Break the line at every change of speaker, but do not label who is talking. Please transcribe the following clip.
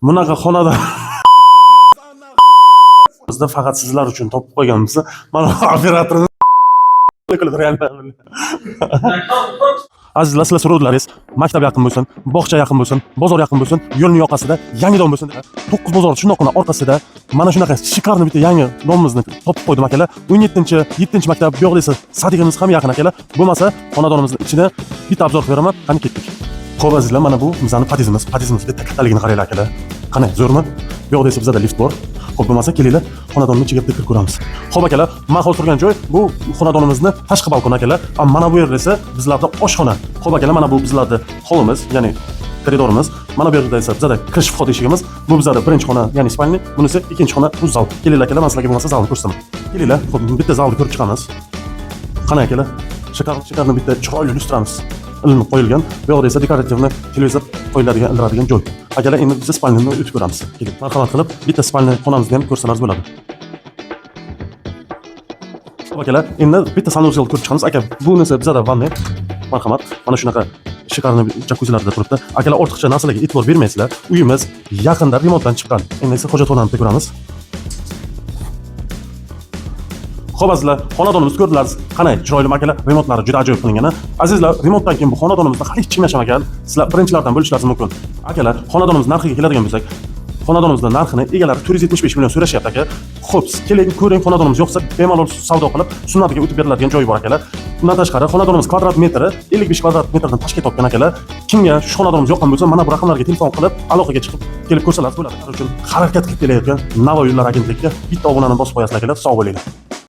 Bunaqa xonada bizda faqat sizlar uchun topib qo'yganmiz. Mana operatorimiz azizlar, sizlar so'rovdilaringiz, maktab yaqin bo'lsin, bog'cha yaqin bo'lsin, bozor yaqin bo'lsin, yo'lning yoqasida yangi dom bo'lsin. 9 bozor shundoqqina orqasida mana shunaqa shikarni bitta yangi domimizni topib qo'ydim akalar. 17-7 maktab bu yoqda esa sadigimiz ham yaqin akalar. Bo'lmasa xonadonimizning ichida bitta obzor qilib beraman. Qani ketdik. Xo'p azizlar, mana bu bizning podizimiz bitta kattaligini qaranglar akalar. Qani, zo'rmi? Bu yoqda esa bizda lift bor. Xo'p, bo'lmasa kelinglar, xonadonning ichiga bitta kirib ko'ramiz. Xo'p akalar, men hozir turgan joy bu xonadonimizni tashqi balkon akalar. Mana bu yerda esa bizlarda oshxona. Xo'p akalar, mana bu bizlarda holimiz, ya'ni koridorimiz. Mana bu yerda esa bizada kirish vxod eshigimiz. Bu bizlarda birinchi xona, ya'ni spalni, bunisi ikkinchi xona, bu zal. Kelinglar akalar, men sizlarga bo'lmasa zalni ko'rsataman. Kelinglar, xo'p, bitta zalni ko'rib chiqamiz. Qani akalar, shikarni bitta chiroyli lyustramiz ilinib qo'yilgan. Bu yerda esa dekorativni televizor qo'yiladigan, ildiradigan joy. Akalar, endi biz spalnini o'tib ko'ramiz. Keling, marhamat qilib bitta spalni xonamizni ham ko'rsalaringiz bo'ladi. Akalar, endi bitta sanuzelni ko'rib chiqamiz. Aka, bunisi bizada vanna. Marhamat, mana shunaqa shikarni jakuzilarda turibdi. Akalar, ortiqcha narsalarga e'tibor bermaysizlar. Uyimiz yaqinda remontdan chiqqan. Endi esa hojatxonani ko'ramiz. Xo'p azizlar, xonadonimizni ko'rdingiz. Qanday chiroyli akalar, remontlari juda ajoyib qilingan. Azizlar, remontdan keyin bu xonadonimizda hali hech kim yashamagan. Sizlar birinchilardan bo'lishlaringiz mumkin. Akalar, xonadonimiz narxiga keladigan bo'lsak, xonadonimizning narxini egalari 475 million so'rashyapti aka. Xo'p, keling, ko'ring, xonadonimiz yo'qsa bemalol savdo qilib, sunnatiga o'tib beriladigan joyi bor akalar. Bundan tashqari xonadonimiz kvadrat metri 55 kvadrat metrdan tashkil topgan akalar. Kimga shu xonadonimiz yoqqan bo'lsa, mana bu raqamlarga telefon qilib, aloqaga chiqib kelib ko'rsalaringiz bo'ladi. Shuning uchun harakat qilib kelayotgan Navoiy yo'llar agentligiga bitta obunani bosib qo'yasizlar akalar. Sog' bo'linglar.